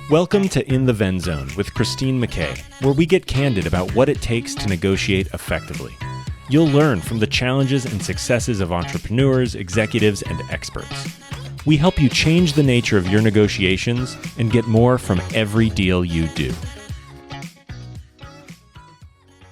Welcome to In the Ven Zone with Christine McKay, where we get candid about what it takes to negotiate effectively. You'll learn from the challenges and successes of entrepreneurs, executives, and experts. We help you change the nature of your negotiations and get more from every deal you do.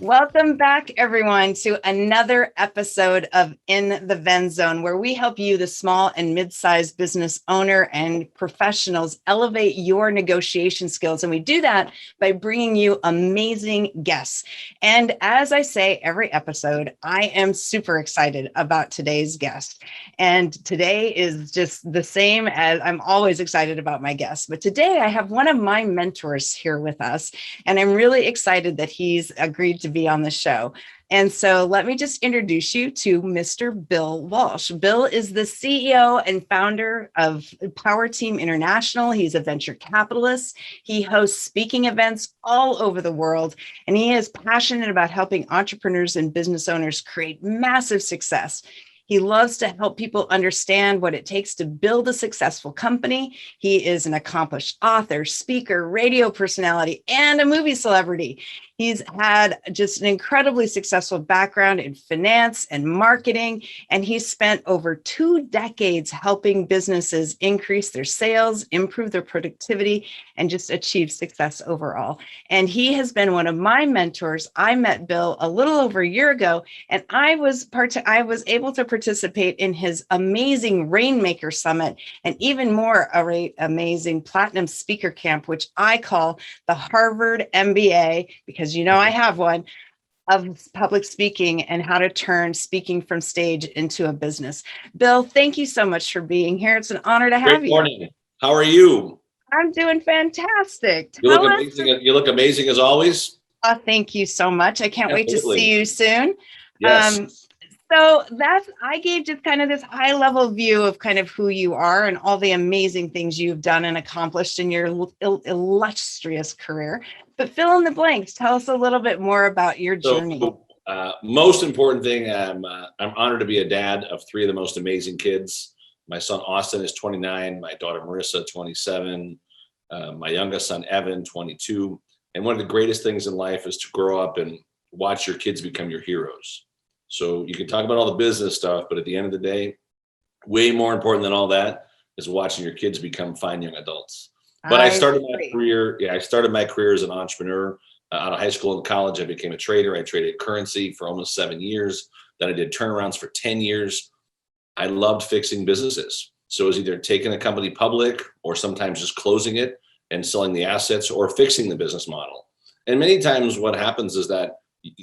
Welcome back, everyone, to another episode of In the Ven Zone, where we help you, the small and mid-sized business owner and professionals, elevate your negotiation skills. And we do that by bringing you amazing guests. And as I say every episode, I am super excited about today's guest. And today is just the same as I'm always excited about my guests. But today I have one of my mentors here with us, and I'm really excited that he's agreed to be on the show. And so let me just introduce you to Mr. Bill Walsh. Bill is the CEO and founder of Powerteam International. He's a venture capitalist. He hosts speaking events all over the world, and he is passionate about helping entrepreneurs and business owners create massive success. He loves to help people understand what it takes to build a successful company. He is an accomplished author, speaker, radio personality, and a movie celebrity. He's had just an incredibly successful background in finance and marketing, and he's spent over 2 decades helping businesses increase their sales, improve their productivity, and just achieve success overall. And he has been one of my mentors. I met Bill a little over a year ago, and I was able to participate in his amazing Rainmaker Summit, and even more amazing Platinum Speaker Camp, which I call the Harvard MBA, because you know I have one, of public speaking and how to turn speaking from stage into a business. Bill, thank you so much for being here. It's an honor to have you. Good morning. How are you? I'm doing fantastic. You look amazing. You look amazing as always. Thank you so much. I can't wait to see you soon. Yes. So I gave just kind of this high level view of kind of who you are and all the amazing things you've done and accomplished in your illustrious career. But fill in the blanks. Tell us a little bit more about your journey. Most important thing, I'm honored to be a dad of 3 of the most amazing kids. My son Austin is 29, my daughter Marissa 27, my youngest son Evan 22. And one of the greatest things in life is to grow up and watch your kids become your heroes. So you can talk about all the business stuff, but at the end of the day, way more important than all that is watching your kids become fine young adults. But I started my career as an entrepreneur out of high school and college. I became a trader. I traded currency for almost 7 years. Then I did turnarounds for 10 years. I loved fixing businesses. So it was either taking a company public or sometimes just closing it and selling the assets or fixing the business model. And many times what happens is that,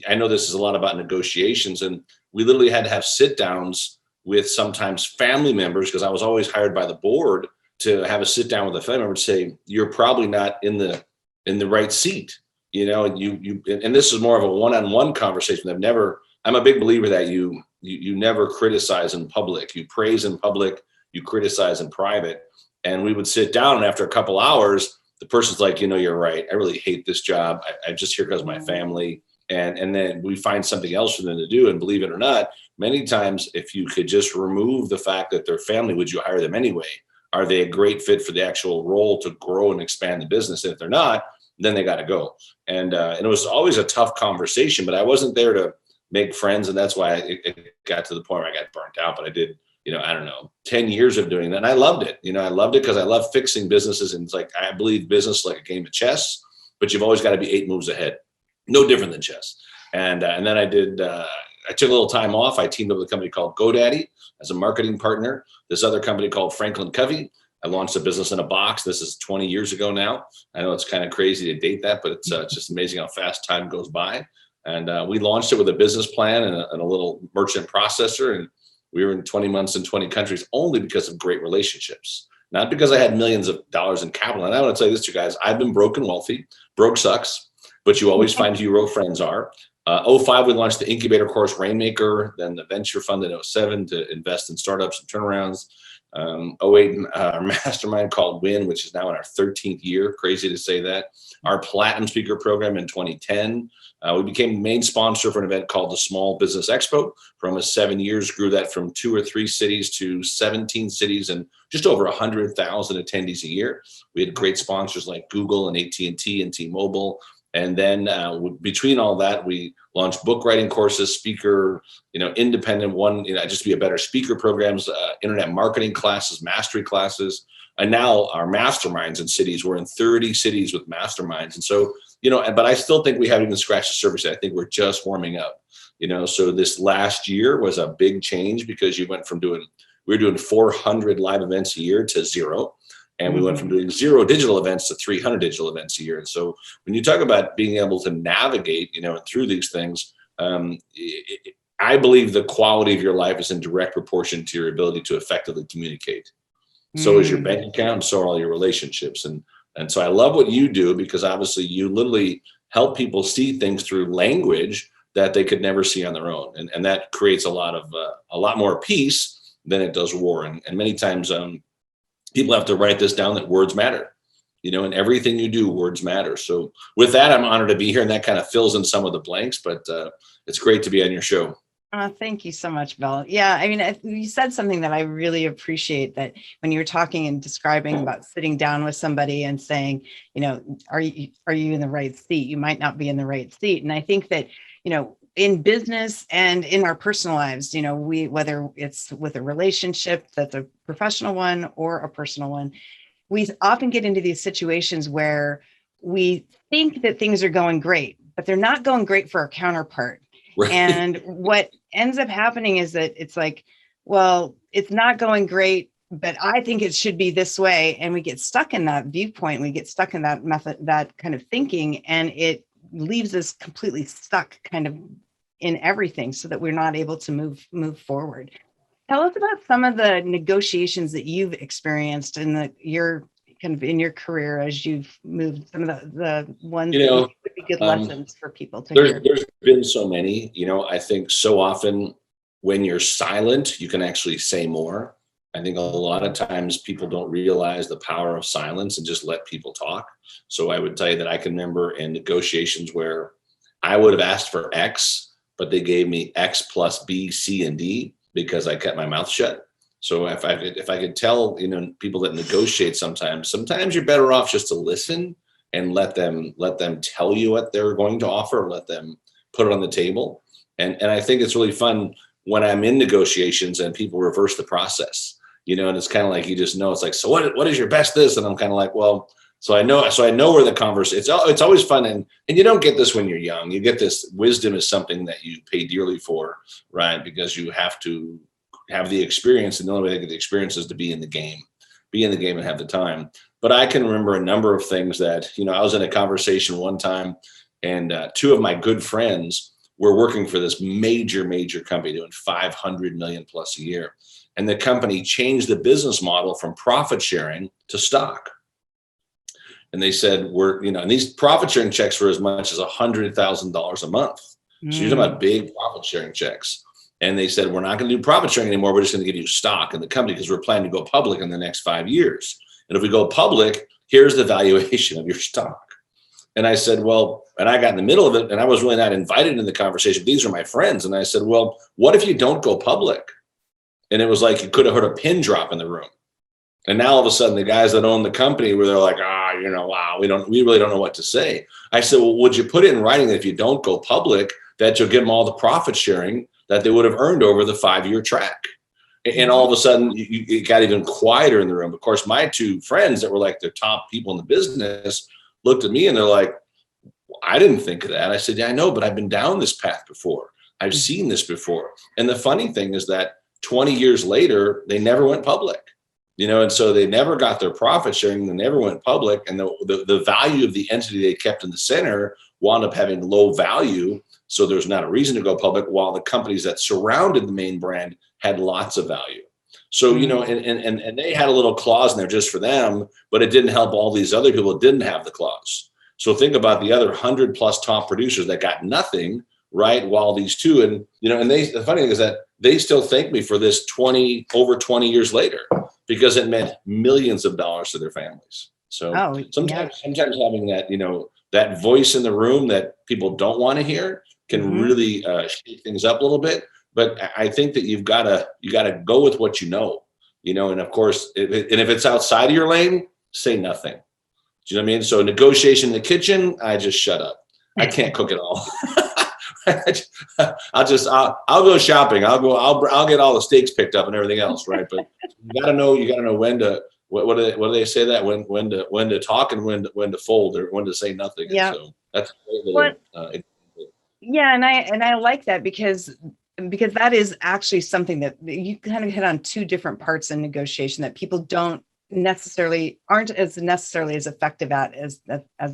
I know this is a lot about negotiations, and we literally had to have sit downs with sometimes family members, because I was always hired by the board to have a sit down with a family member and say, you're probably not in the right seat, you know, and this is more of a one-on-one conversation. I'm a big believer that you never criticize in public. You praise in public, you criticize in private. And we would sit down, and after a couple hours, the person's like, you know, you're right. I really hate this job. I'm just here because of my family. And then we find something else for them to do. And believe it or not, many times, if you could just remove the fact that they're family, would you hire them anyway? Are they a great fit for the actual role to grow and expand the business? And if they're not, then they got to go. And it was always a tough conversation, but I wasn't there to make friends. And that's why it got to the point where I got burnt out. But I did, 10 years of doing that. And I loved it. I loved it because I love fixing businesses. And it's like, I believe business is like a game of chess, but you've always got to be 8 moves ahead. No different than chess. And then I took a little time off. I teamed up with a company called GoDaddy as a marketing partner. This other company called Franklin Covey. I launched a business in a box. This is 20 years ago now. I know it's kind of crazy to date that, but it's just amazing how fast time goes by. And we launched it with a business plan and a little merchant processor. And we were in 20 months in 20 countries only because of great relationships, not because I had millions of dollars in capital. And I want to tell you this to you guys, I've been broke and wealthy. Broke sucks. But you always find who your real friends are. '05, we launched the incubator course Rainmaker, then the venture fund in '07 to invest in startups and turnarounds. '08, our mastermind called Win, which is now in our 13th year. Crazy to say that. Our platinum speaker program in 2010. We became the main sponsor for an event called the Small Business Expo. For almost 7 years, grew that from 2 or 3 cities to 17 cities and just over 100,000 attendees a year. We had great sponsors like Google and AT&T and T-Mobile. And then between all that, we launched book writing courses, speaker, independent one, just be a better speaker programs, internet marketing classes, mastery classes. And now our masterminds in cities, we're in 30 cities with masterminds. And so, but I still think we haven't even scratched the surface. I think we're just warming up, so this last year was a big change because you went from we were doing 400 live events a year to 0. And we went from doing 0 digital events to 300 digital events a year. And so when you talk about being able to navigate, through these things, I believe the quality of your life is in direct proportion to your ability to effectively communicate. So is your bank account, and so are all your relationships. And so I love what you do because obviously you literally help people see things through language that they could never see on their own. And that creates a lot more peace than it does war. And many times, people have to write this down that words matter, and everything you do, words matter. So with that, I'm honored to be here, and that kind of fills in some of the blanks, but it's great to be on your show. Thank you so much, Bill. Yeah, I mean, you said something that I really appreciate, that when you were talking and describing about sitting down with somebody and saying, are you in the right seat? You might not be in the right seat. And I think that, in business and in our personal lives, whether it's with a relationship that's a professional one or a personal one, we often get into these situations where we think that things are going great, but they're not going great for our counterpart. Right. And what ends up happening is that it's like, well, it's not going great, but I think it should be this way. And we get stuck in that viewpoint. We get stuck in that method, that kind of thinking, and it leaves us completely stuck kind of in everything, so that we're not able to move forward. Tell us about some of the negotiations that you've experienced in your career as you've moved, some of the ones that would be good lessons for people to hear. There's been so many, I think so often when you're silent, you can actually say more. I think a lot of times people don't realize the power of silence and just let people talk. So I would tell you that I can remember in negotiations where I would have asked for X, but they gave me X plus B, C, and D because I kept my mouth shut. So if I could tell, people that negotiate sometimes you're better off just to listen and let them tell you what they're going to offer, let them put it on the table. And I think it's really fun when I'm in negotiations and people reverse the process, and it's kind of like, it's like, so what is your best this? And I'm kind of like, well, so I know where the conversation, it's always fun. And you don't get this when you're young. You get this wisdom is something that you pay dearly for, right? Because you have to have the experience, and the only way to get the experience is to be in the game and have the time. But I can remember a number of things that, I was in a conversation one time, and 2 of my good friends were working for this major company doing 500 million plus a year. And the company changed the business model from profit sharing to stock. And they said, and these profit sharing checks were as much as $100,000 a month. So you're talking about big profit sharing checks. And they said, we're not going to do profit sharing anymore. We're just going to give you stock in the company because we're planning to go public in the next 5 years. And if we go public, here's the valuation of your stock. And I said, well, and I got in the middle of it, and I was really not invited in the conversation. These are my friends. And I said, well, what if you don't go public? And it was like you could have heard a pin drop in the room. And now all of a sudden, the guys that own the company they're like, wow, we really don't know what to say. I said, well, would you put it in writing that if you don't go public, that you'll give them all the profit sharing that they would have earned over the 5-year track? And all of a sudden, it got even quieter in the room. Of course, my 2 friends that were like the top people in the business looked at me and they're like, I didn't think of that. I said, yeah, I know, but I've been down this path before. I've seen this before. And the funny thing is that 20 years later, they never went public. And so they never got their profit sharing. They never went public. And the value of the entity they kept in the center wound up having low value. So there's not a reason to go public, while the companies that surrounded the main brand had lots of value. So, and they had a little clause in there just for them, but it didn't help all these other people that didn't have the clause. So think about the other 100+ top producers that got nothing, right? While these two, and the funny thing is that they still thank me for this over 20 years later, because it meant millions of dollars to their families. So sometimes having that, that voice in the room that people don't want to hear can really shake things up a little bit. But I think that you gotta go with what and of course, if it's outside of your lane, say nothing. Do you know what I mean? So negotiation in the kitchen, I just shut up. I can't cook at all. I'll go shopping. I'll get all the steaks picked up and everything else, right? But you gotta know when to. What do they say that when to talk and when to fold, or when to say nothing? Yeah. So that's a great little. Yeah, and I like that because that is actually something that you kind of hit on two different parts in negotiation that people aren't as effective at as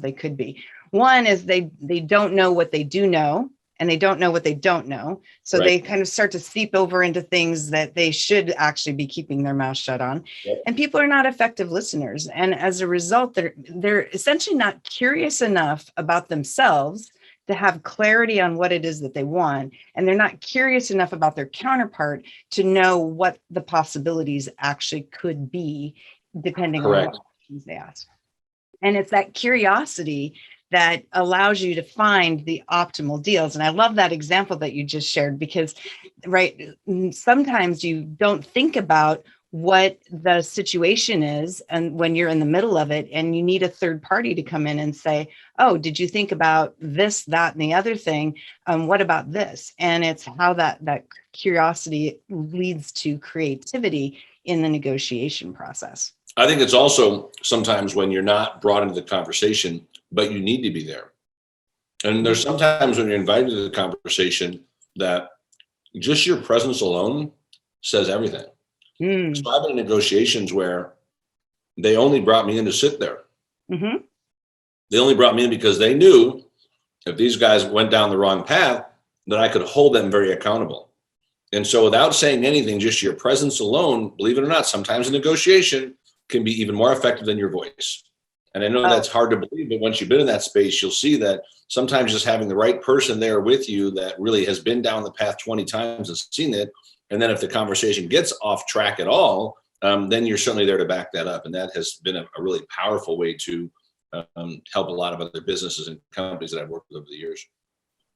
they could be. One is they don't know what they do know, and they don't know what they don't know. So they kind of start to seep over into things that they should actually be keeping their mouth shut on. Yep. And people are not effective listeners. And as a result, they're essentially not curious enough about themselves to have clarity on what it is that they want. And they're not curious enough about their counterpart to know what the possibilities actually could be, depending on what questions they ask. And it's that curiosity that allows you to find the optimal deals. And I love that example that you just shared, because sometimes you don't think about what the situation is, and when you're in the middle of it, and you need a third party to come in and say, oh, did you think about this, that, and the other thing? What about this? And it's how that curiosity leads to creativity in the negotiation process. I think it's also sometimes when you're not brought into the conversation, but you need to be there. And there's sometimes when you're invited to the conversation that just your presence alone says everything. So I've been in negotiations where they only brought me in to sit there. Mm-hmm. They only brought me in because they knew if these guys went down the wrong path, that I could hold them very accountable. And so without saying anything, just your presence alone, believe it or not, sometimes a negotiation can be even more effective than your voice. And I know that's hard to believe, but once you've been in that space, you'll see that sometimes just having the right person there with you that really has been down the path 20 times and seen it. And then if the conversation gets off track at all, then you're certainly there to back that up. And that has been a really powerful way to help a lot of other businesses and companies that I've worked with over the years.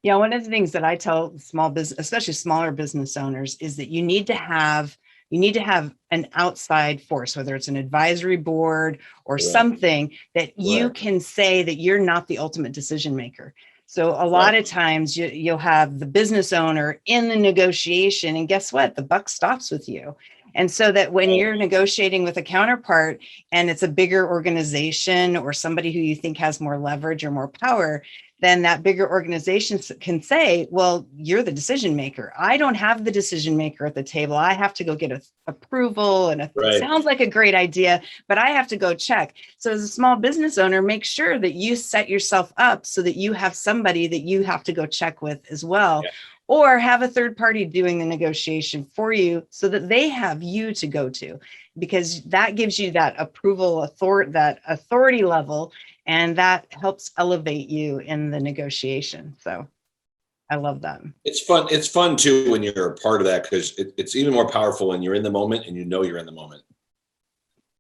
Yeah, one of the things that I tell small business, especially smaller business owners, is that you need to have an outside force, whether it's an advisory board or something that you can say that you're not the ultimate decision maker. So a lot of times you'll have the business owner in the negotiation, and guess what? The buck stops with you. And so that when you're negotiating with a counterpart and it's a bigger organization or somebody who you think has more leverage or more power, then that bigger organization can say, well, you're the decision maker. I don't have the decision maker at the table. I have to go get approval. And it sounds like a great idea, but I have to go check. So as a small business owner, make sure that you set yourself up so that you have somebody that you have to go check with as well. Yeah. Or have a third party doing the negotiation for you so that they have you to go to, because that gives you that approval, that authority level, and that helps elevate you in the negotiation. So I love that. It's fun. It's fun too when you're a part of that, because it's even more powerful when you're in the moment and you know you're in the moment.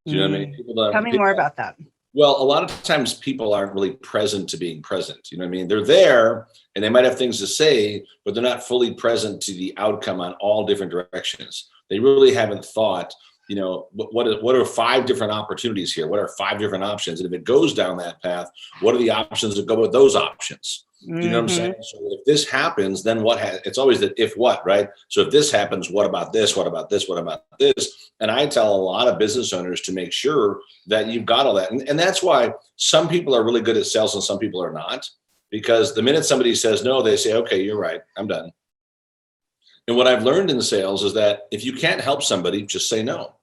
Do you know what I mean? Tell me more about that. Well, a lot of times people aren't really present to being present. You know what I mean? They're there and they might have things to say, but they're not fully present to the outcome on all different directions. They really haven't thought, what are 5 different opportunities here? What are 5 different options? And if it goes down that path, what are the options that go with those options? Do you know what I'm saying? So if this happens, then it's always that if what, right? So if this happens, what about this? What about this? What about this? And I tell a lot of business owners to make sure that you've got all that. And that's why some people are really good at sales and some people are not, because the minute somebody says no, they say, okay, you're right, I'm done. And what I've learned in sales is that if you can't help somebody, just say no.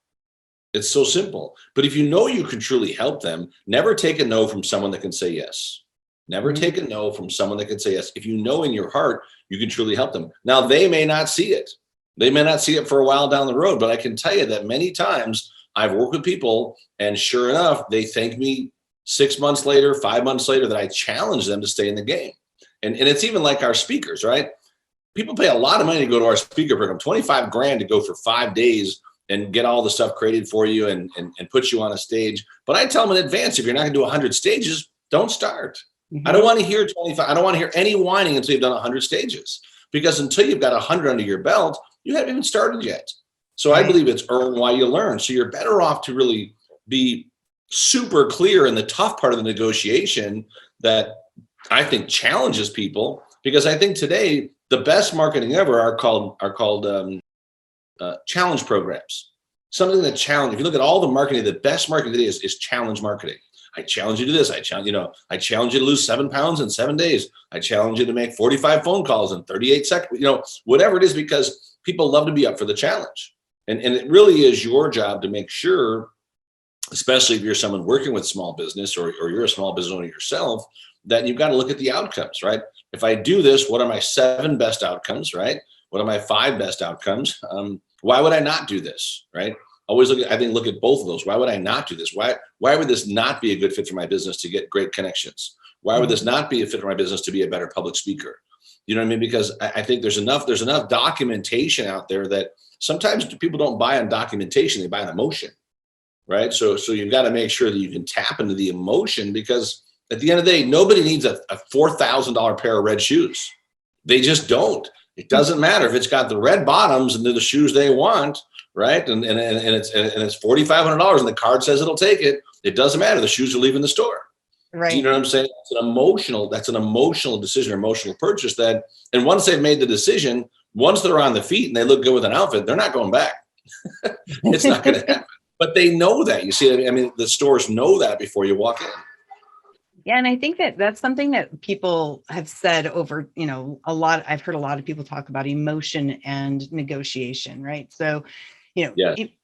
It's so simple. But if you know you can truly help them, never take a no from someone that can say yes. Never take a no from someone that can say yes. If you know in your heart, you can truly help them. Now, they may not see it. They may not see it for a while down the road, but I can tell you that many times I've worked with people, and sure enough, they thank me 6 months later, 5 months later, that I challenged them to stay in the game. And it's even like our speakers, right? People pay a lot of money to go to our speaker program, 25 grand to go for 5 days and get all the stuff created for you and put you on a stage. But I tell them in advance, if you're not going to do 100 stages, don't start. I don't want to hear 25. I don't want to hear any whining until you've done 100 stages, because until you've got 100 under your belt, you haven't even started yet. So I believe it's earn while you learn. So you're better off to really be super clear in the tough part of the negotiation that I think challenges people, because I think today the best marketing ever are called challenge programs. Something that challenge. If you look at all the marketing, the best marketing today is challenge marketing. I challenge you to this. I challenge you to lose 7 pounds in 7 days. I challenge you to make 45 phone calls in 38 seconds. Whatever it is, because people love to be up for the challenge. And it really is your job to make sure, especially if you're someone working with small business or you're a small business owner yourself, that you've got to look at the outcomes, right? If I do this, what are my 7 best outcomes, right? What are my 5 best outcomes? Why would I not do this, right? Always look at both of those. Why would I not do this? Why would this not be a good fit for my business to get great connections? Why would this not be a fit for my business to be a better public speaker? You know what I mean? Because I think there's enough documentation out there that sometimes people don't buy on documentation, they buy on emotion, right? So you've got to make sure that you can tap into the emotion, because at the end of the day, nobody needs a $4,000 pair of red shoes. They just don't. It doesn't matter if it's got the red bottoms and they're the shoes they want, right? And it's $4,500 and the card says it'll take it. It doesn't matter. The shoes are leaving the store. Right. You know what I'm saying? That's an emotional decision, or emotional purchase that, and once they've made the decision, once they're on the feet and they look good with an outfit, they're not going back. It's not going to happen. But they know that. You see, I mean, the stores know that before you walk in. Yeah. And I think that's something that people have said over, a lot. I've heard a lot of people talk about emotion and negotiation, right? So,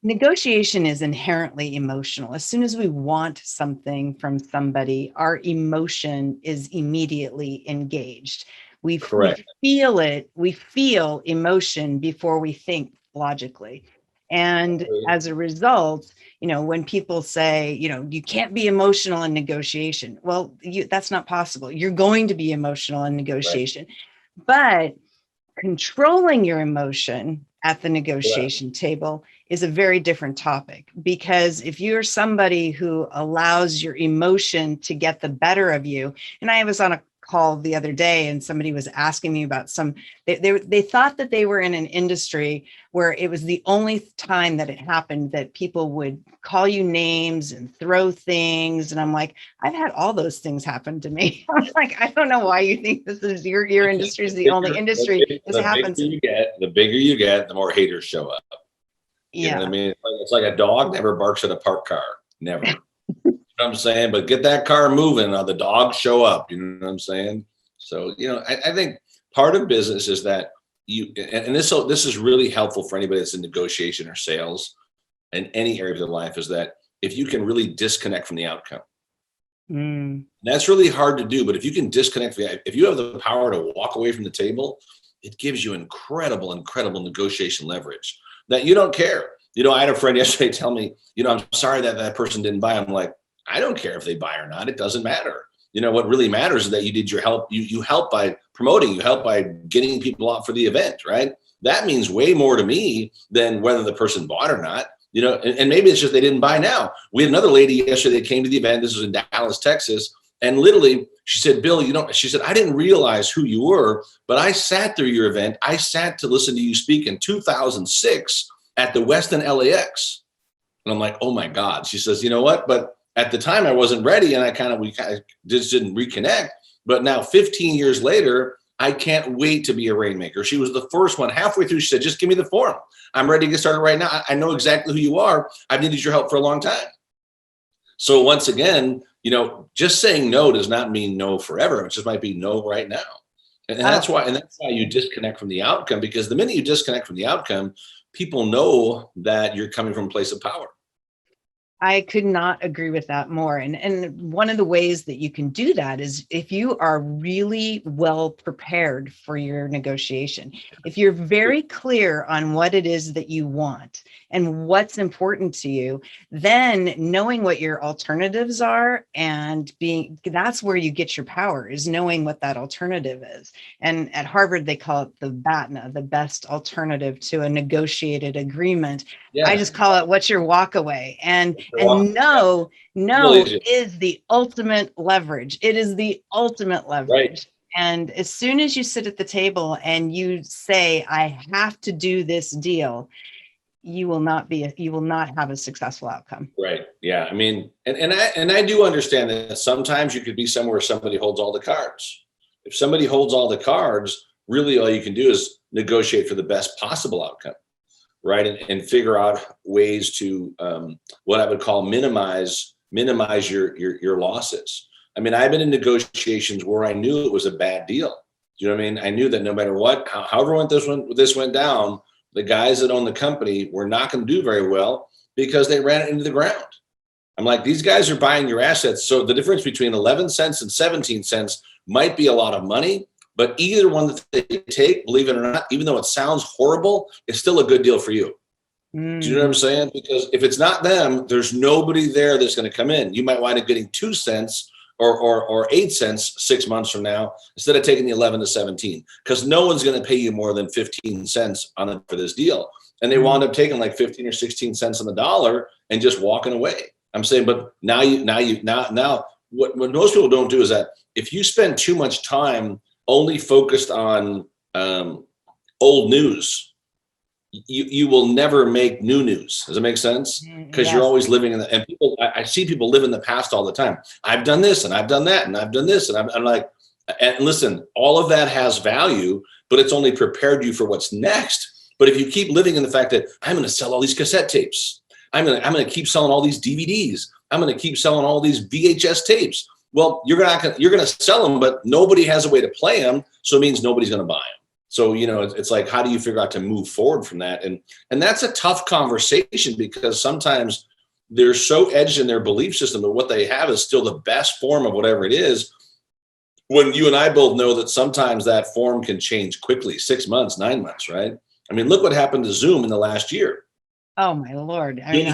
negotiation is inherently emotional. As soon as we want something from somebody, our emotion is immediately engaged. We feel it. We feel emotion before we think logically. And as a result, when people say, you can't be emotional in negotiation, well, that's not possible. You're going to be emotional in negotiation, but controlling your emotion at the negotiation table is a very different topic. Because if you're somebody who allows your emotion to get the better of you, and I was on a call the other day and somebody was asking me about they thought that they were in an industry where it was the only time that it happened that people would call you names and throw things. And I'm like, I've had all those things happen to me. I'm like, I don't know why you think this is your industry is the only industry this happens. The bigger you get, the more haters show up. You know what I mean? It's like a dog never barks at a parked car. Never. You know what I'm saying? But get that car moving, the dogs show up. You know what I'm saying? So, I think part of business is that and this is really helpful for anybody that's in negotiation or sales in any area of their life, is that if you can really disconnect from the outcome. That's really hard to do, but if you can disconnect, if you have the power to walk away from the table, it gives you incredible negotiation leverage that you don't care. I had a friend yesterday tell me, I'm sorry that person didn't buy. I'm like, I don't care if they buy or not. It doesn't matter. What really matters is that you did your help. You help by promoting, you help by getting people out for the event, right? That means way more to me than whether the person bought or not, and maybe it's just they didn't buy now. We had another lady yesterday that came to the event. This was in Dallas, Texas. And literally she said, Bill, she said, I didn't realize who you were, but I sat through your event. I sat to listen to you speak in 2006 at the Westin LAX. And I'm like, oh my God. She says, you know what? But at the time I wasn't ready, and we just didn't reconnect. But now 15 years later, I can't wait to be a rainmaker. She was the first one. Halfway through, she said, just give me the form. I'm ready to get started right now. I know exactly who you are. I've needed your help for a long time. So once again, just saying no does not mean no forever. It just might be no right now. And that's why you disconnect from the outcome, because the minute you disconnect from the outcome, people know that you're coming from a place of power. I could not agree with that more. And one of the ways that you can do that is if you are really well prepared for your negotiation, if you're very clear on what it is that you want, and what's important to you, then knowing what your alternatives are and that's where you get your power, is knowing what that alternative is. And at Harvard, they call it the BATNA, the best alternative to a negotiated agreement. Yeah. I just call it what's your walk away. And no Really is the ultimate leverage. It is the ultimate leverage. Right. And as soon as you sit at the table and you say, I have to do this deal, you will not have a successful outcome. Right. Yeah. I mean, and I do understand that sometimes you could be somewhere somebody holds all the cards. If somebody holds all the cards, really all you can do is negotiate for the best possible outcome, right? And figure out ways to what I would call minimize your losses. I mean, I've been in negotiations where I knew it was a bad deal. You know what I mean? I knew that no matter what, however this went down, the guys that own the company were not going to do very well because they ran it into the ground. I'm like, these guys are buying your assets. So the difference between 11 cents and 17 cents might be a lot of money, but either one that they take, believe it or not, even though it sounds horrible, it's still a good deal for you. Do you know what I'm saying? Because if it's not them, there's nobody there that's going to come in. You might wind up getting 2 cents or 8 cents 6 months from now, instead of taking the 11 to 17, because no one's going to pay you more than 15 cents on it for this deal. And they wound up taking like 15 or 16 cents on the dollar and just walking away. I'm saying, but now what most people don't do is that if you spend too much time only focused on old news, you will never make new news. Does it make sense? Because you're always living in and people, I see people live in the past all the time. I've done this and I've done that and I've done this. And I'm like, and listen, all of that has value, but it's only prepared you for what's next. But if you keep living in the fact that I'm going to sell all these cassette tapes, I'm going to keep selling all these DVDs, I'm going to keep selling all these VHS tapes. Well, you're going to sell them, but nobody has a way to play them. So it means nobody's going to buy them. So, you know, it's like, how do you figure out to move forward from that? And that's a tough conversation, because sometimes they're so edged in their belief system that what they have is still the best form of whatever it is. When you and I both know that sometimes that form can change quickly, 6 months, 9 months, right? I mean, look what happened to Zoom in the last year. Oh my Lord. They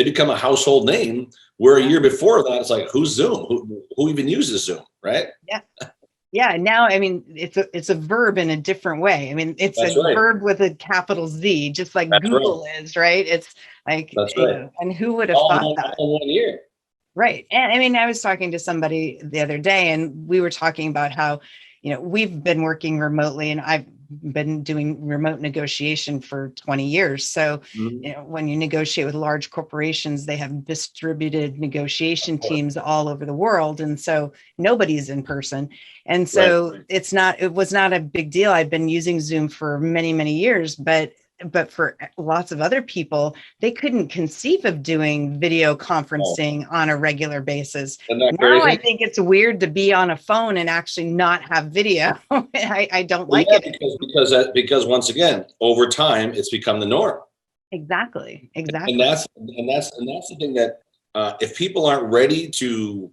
become a household name, where a year before that, it's like, who's Zoom? Who even uses Zoom, right? Yeah. Yeah. Now, I mean, it's a verb in a different way. I mean, it's That's a right. verb with a capital Z, just like That's Google is, right? It's like, That's right. and who would have thought that? All in 1 year. Right. And I mean, I was talking to somebody the other day, and we were talking about how, you know, we've been working remotely, and I've been doing remote negotiation for 20 years. So, you know, when you negotiate with large corporations, they have distributed negotiation teams all over the world. And so nobody's in person. And so it was not a big deal. I've been using Zoom for many, many years, but for lots of other people, they couldn't conceive of doing video conferencing on a regular basis. Now I think it's weird to be on a phone and actually not have video. I don't like it. Because once again, over time, it's become the norm. Exactly. And that's the thing that if people aren't ready to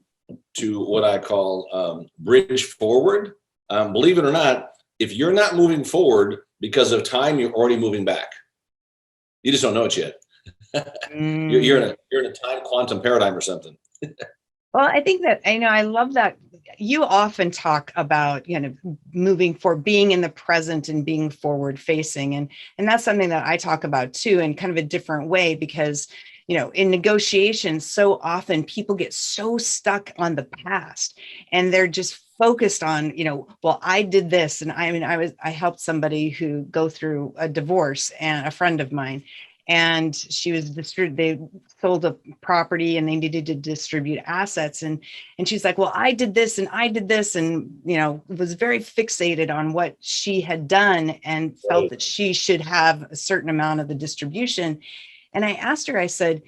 what I call bridge forward, believe it or not, if you're not moving forward because of time, you're already moving back. You just don't know it yet. You're in a time quantum paradigm or something. Well, I think that, I love that you often talk about, moving forward, being in the present and being forward facing. And that's something that I talk about too, in kind of a different way, because, in negotiations, so often people get so stuck on the past, and they're just focused on, well, I did this. And I helped somebody who go through a divorce, and a friend of mine, and she was they sold a property and they needed to distribute assets. And she's like, well, I did this and I did this. And, was very fixated on what she had done and felt that she should have a certain amount of the distribution. And I asked her, I said,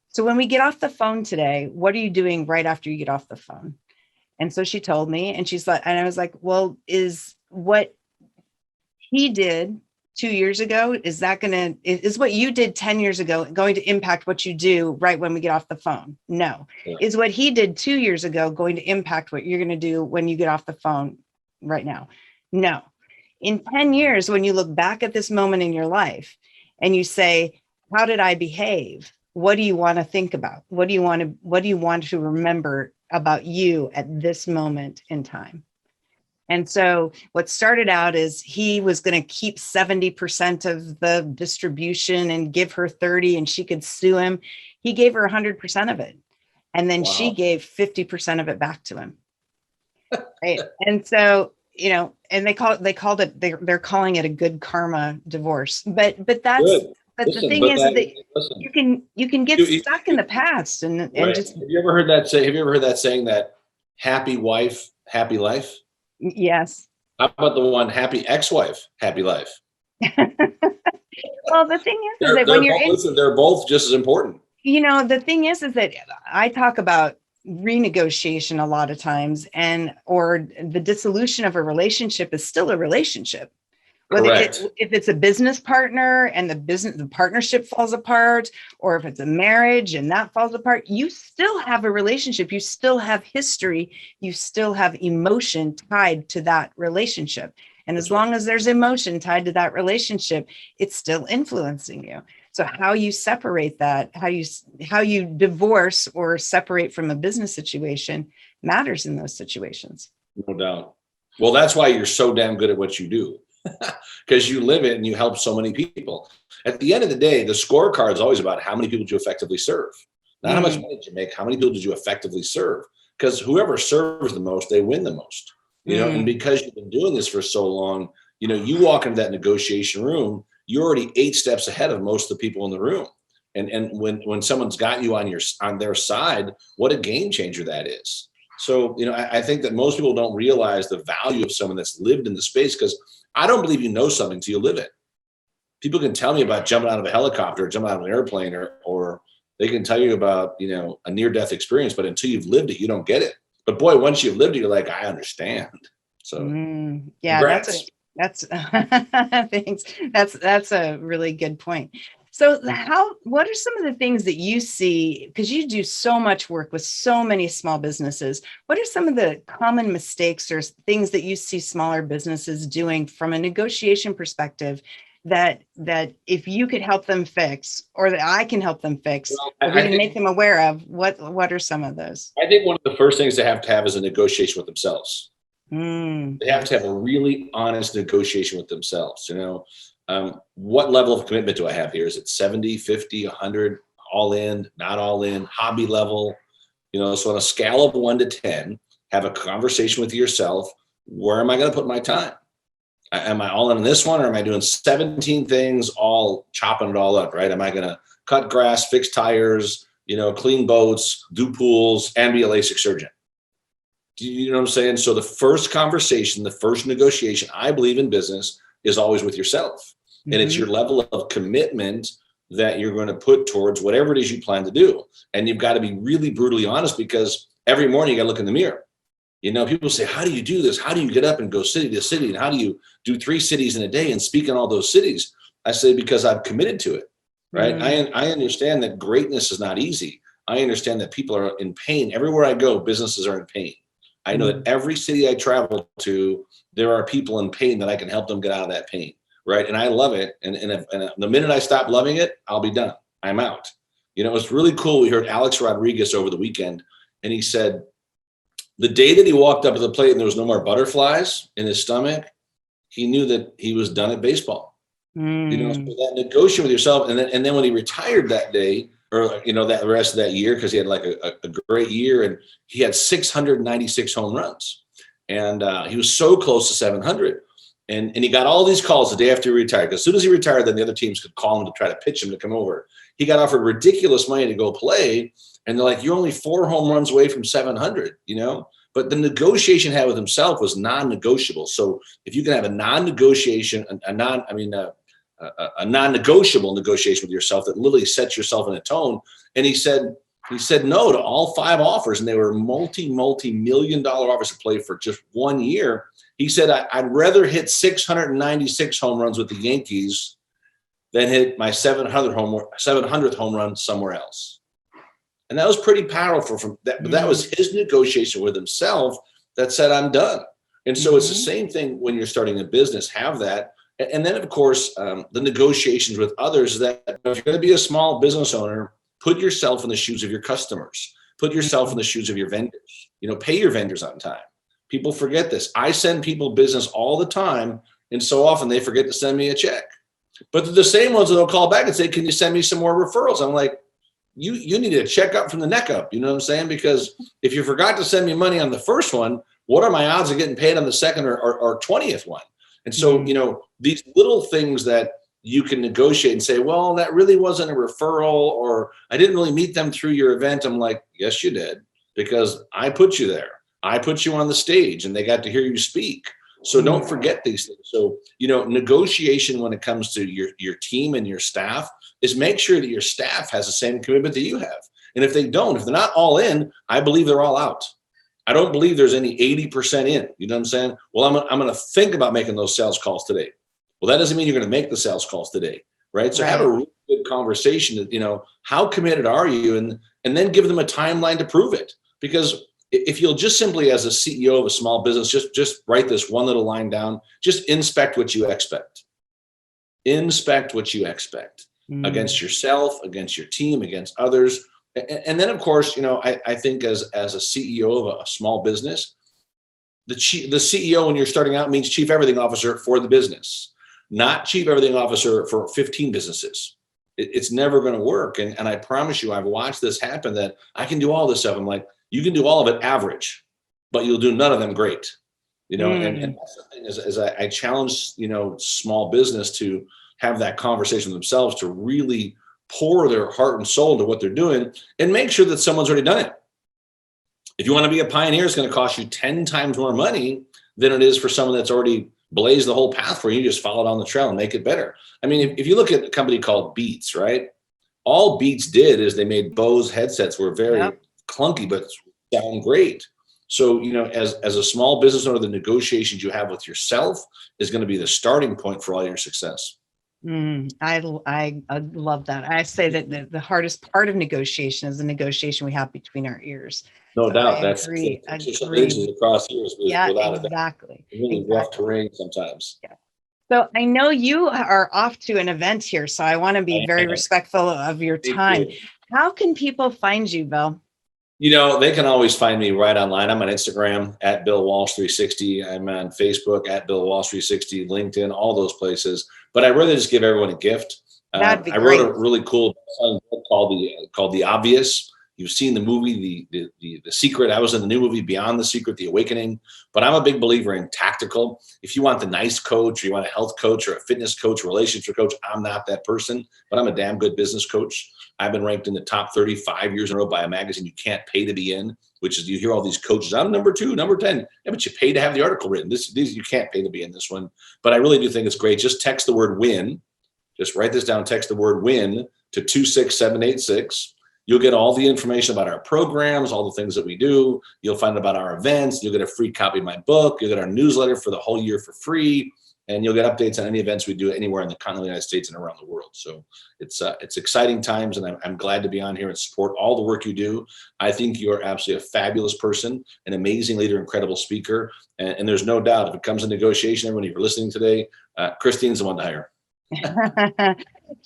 so when we get off the phone today, what are you doing right after you get off the phone? And so she told me, and she's like, and I was like, well, is what he did 2 years ago, is what you did 10 years ago going to impact what you do right when we get off the phone? No. Yeah. Is what he did 2 years ago going to impact what you're going to do when you get off the phone right now? No. In 10 years, when you look back at this moment in your life and you say, how did I behave? What do you want to think about? What do you want to remember about you at this moment in time? And so what started out is he was going to keep 70% of the distribution and give her 30 and she could sue him. He gave her 100% of it. And then she gave 50% of it back to him. Right. And so, and they're calling it a good karma divorce. But that's, Good. but Listen, the thing but is that, that you can get stuck in the past and just. Have you ever heard that saying that happy wife, happy life? Yes. How about the one happy ex-wife, happy life? Well, the thing is that when you're they're both just as important. The thing is that I talk about renegotiation a lot of times, or the dissolution of a relationship is still a relationship. Whether if it's a business partner and the partnership falls apart, or if it's a marriage and that falls apart, you still have a relationship. You still have history. You still have emotion tied to that relationship. And as long as there's emotion tied to that relationship, it's still influencing you. So how you separate that, how you divorce or separate from a business situation matters in those situations. No doubt. Well, that's why you're so damn good at what you do. Because you live it and you help so many people. At the end of the day, the scorecard is always about how many people did you effectively serve. Not how much money did you make, how many people did you effectively serve? Because whoever serves the most, they win the most. And because you've been doing this for so long, you walk into that negotiation room, you're already 8 steps ahead of most of the people in the room. And when someone's got you on their side, what a game changer that is. So, I think that most people don't realize the value of someone that's lived in the space, because I don't believe you know something till you live it. People can tell me about jumping out of a helicopter, or jumping out of an airplane, or they can tell you about, a near-death experience, but until you've lived it, you don't get it. But boy, once you've lived it, you're like, I understand. So yeah, congrats. that's thanks. That's a really good point. So what are some of the things that you see, because you do so much work with so many small businesses, what are some of the common mistakes or things that you see smaller businesses doing from a negotiation perspective that if you could help them fix, or that I can help them fix, or we can make them aware of, what are some of those? I think one of the first things they have to have is a negotiation with themselves. They have to have a really honest negotiation with themselves. What level of commitment do I have here? Is it 70, 50, 100, all in, not all in, hobby level? So on a scale of 1 to 10, have a conversation with yourself. Where am I going to put my time? Am I all in this one, or am I doing 17 things, all chopping it all up, right? Am I going to cut grass, fix tires, clean boats, do pools, and be a LASIK surgeon? Do you know what I'm saying? So the first conversation, the first negotiation, I believe in business, is always with yourself. And it's your level of commitment that you're going to put towards whatever it is you plan to do. And you've got to be really brutally honest, because every morning you got to look in the mirror. People say, how do you do this? How do you get up and go city to city? And how do you do 3 cities in a day and speak in all those cities? I say, because I've committed to it, right? I understand that greatness is not easy. I understand that people are in pain. Everywhere I go, businesses are in pain. I know that every city I travel to, there are people in pain that I can help them get out of that pain, right? And I love it. And the minute I stop loving it, I'll be done. I'm out. It was really cool. We heard Alex Rodriguez over the weekend, and he said the day that he walked up to the plate and there was no more butterflies in his stomach, he knew that he was done at baseball. So that negotiation with yourself. And then when he retired that day, or that the rest of that year, because he had like a great year, and he had 696 home runs, and he was so close to 700, and he got all these calls the day after he retired. As soon as he retired, then the other teams could call him to try to pitch him to come over. He got offered ridiculous money to go play, and they're like, you're only 4 home runs away from 700, But the negotiation he had with himself was non-negotiable. So if you can have a non-negotiation, a non-negotiable negotiation with yourself that literally sets yourself in a tone. And he said no to all 5 offers, and they were multi-million-dollar offers to play for just 1 year. He said, I'd rather hit 696 home runs with the Yankees than hit my 700th home run somewhere else. And that was pretty powerful from that. But that was his negotiation with himself that said, I'm done. And so it's the same thing when you're starting a business. Have that. And then, of course, the negotiations with others is that if you're going to be a small business owner, put yourself in the shoes of your customers. Put yourself in the shoes of your vendors. Pay your vendors on time. People forget this. I send people business all the time, and so often they forget to send me a check. But they're the same ones that'll call back and say, can you send me some more referrals? I'm like, you need to check up from the neck up. You know what I'm saying? Because if you forgot to send me money on the first one, what are my odds of getting paid on the second or 20th one? And so, these little things that you can negotiate and say, well, that really wasn't a referral, or I didn't really meet them through your event. I'm like, yes, you did, because I put you there. I put you on the stage and they got to hear you speak. So don't forget these things. So, negotiation when it comes to your team and your staff is make sure that your staff has the same commitment that you have. And if they're not all in, I believe they're all out. I don't believe there's any 80% in. You know what I'm saying? Well, I'm going to think about making those sales calls today. Well, that doesn't mean you're going to make the sales calls today, right? So have a really good conversation. How committed are you? And then give them a timeline to prove it. Because if you'll just simply, as a CEO of a small business, just write this one little line down, just inspect what you expect. Inspect what you expect against yourself, against your team, against others. And then, of course, I think as a CEO of a small business, the CEO when you're starting out means chief everything officer for the business, not chief everything officer for 15 businesses. It's never going to work. And I promise you, I've watched this happen, that I can do all this stuff. I'm like, you can do all of it average, but you'll do none of them great. And that's the thing is I challenge, small business to have that conversation with themselves, to really pour their heart and soul into what they're doing and make sure that someone's already done it. If you want to be a pioneer, it's going to cost you 10 times more money than it is for someone that's already blazed the whole path for you. You just follow down the trail and make it better. I mean, if you look at a company called Beats, right? All Beats did is they made Bose headsets, were very clunky, but sound great. So, as a small business owner, the negotiations you have with yourself is going to be the starting point for all your success. I love that. I say that the hardest part of negotiation is the negotiation we have between our ears. No doubt. That's agree. Across ears. Exactly. Really rough terrain sometimes. Yeah. So I know you are off to an event here, so I want to be very respectful of your time. How can people find you, Bill? They can always find me right online. I'm on Instagram at Bill Walsh 360. I'm on Facebook at Bill Walsh 360, LinkedIn, all those places. But I'd rather just give everyone a gift. That'd be I wrote a really cool book called The Obvious. You've seen the movie, The Secret. I was in the new movie, Beyond the Secret, The Awakening. But I'm a big believer in tactical. If you want the nice coach, or you want a health coach or a fitness coach, or relationship coach, I'm not that person, but I'm a damn good business coach. I've been ranked in the top 35 years in a row by a magazine you can't pay to be in, which is, you hear all these coaches, I'm number 2, number 10. Yeah, but you pay to have the article written. These you can't pay to be in this one. But I really do think it's great. Just text the word WIN. Just write this down. Text the word WIN to 26786. You'll get all the information about our programs, all the things that we do. You'll find out about our events. You'll get a free copy of my book. You'll get our newsletter for the whole year for free. And you'll get updates on any events we do anywhere in the continental United States and around the world. So it's exciting times, and I'm glad to be on here and support all the work you do. I think you're absolutely a fabulous person, an amazing leader, incredible speaker. And there's no doubt, if it comes to negotiation, everyone, if you're listening today, Christine's the one to hire.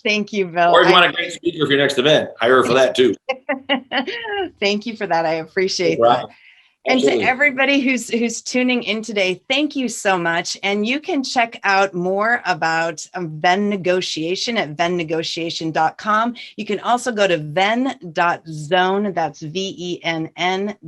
Thank you, Bill. Or if you want a great speaker for your next event, hire her for that too. Thank you for that. I appreciate that. Absolutely. And to everybody who's tuning in today, thank you so much. And you can check out more about Venn Negotiation at vennegotiation.com. You can also go to venn.zone. That's VENN.zone.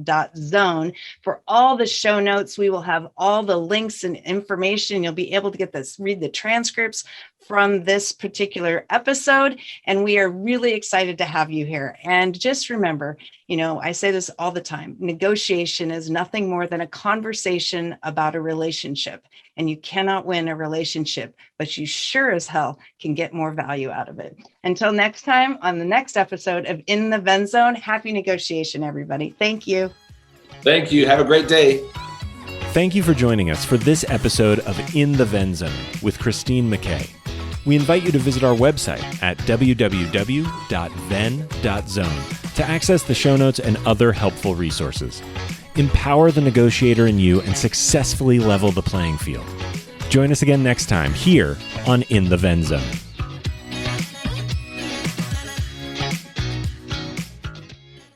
For all the show notes, we will have all the links and information. You'll be able to read the transcripts from this particular episode. And we are really excited to have you here. And just remember, I say this all the time, negotiation is nothing more than a conversation about a relationship. And you cannot win a relationship, but you sure as hell can get more value out of it. Until next time, on the next episode of In the Venn Zone, happy negotiation, everybody. Thank you. Thank you. Have a great day. Thank you for joining us for this episode of In the Venn Zone with Christine McKay. We invite you to visit our website at www.venn.zone to access the show notes and other helpful resources. Empower the negotiator in you and successfully level the playing field. Join us again next time here on In the Ven Zone.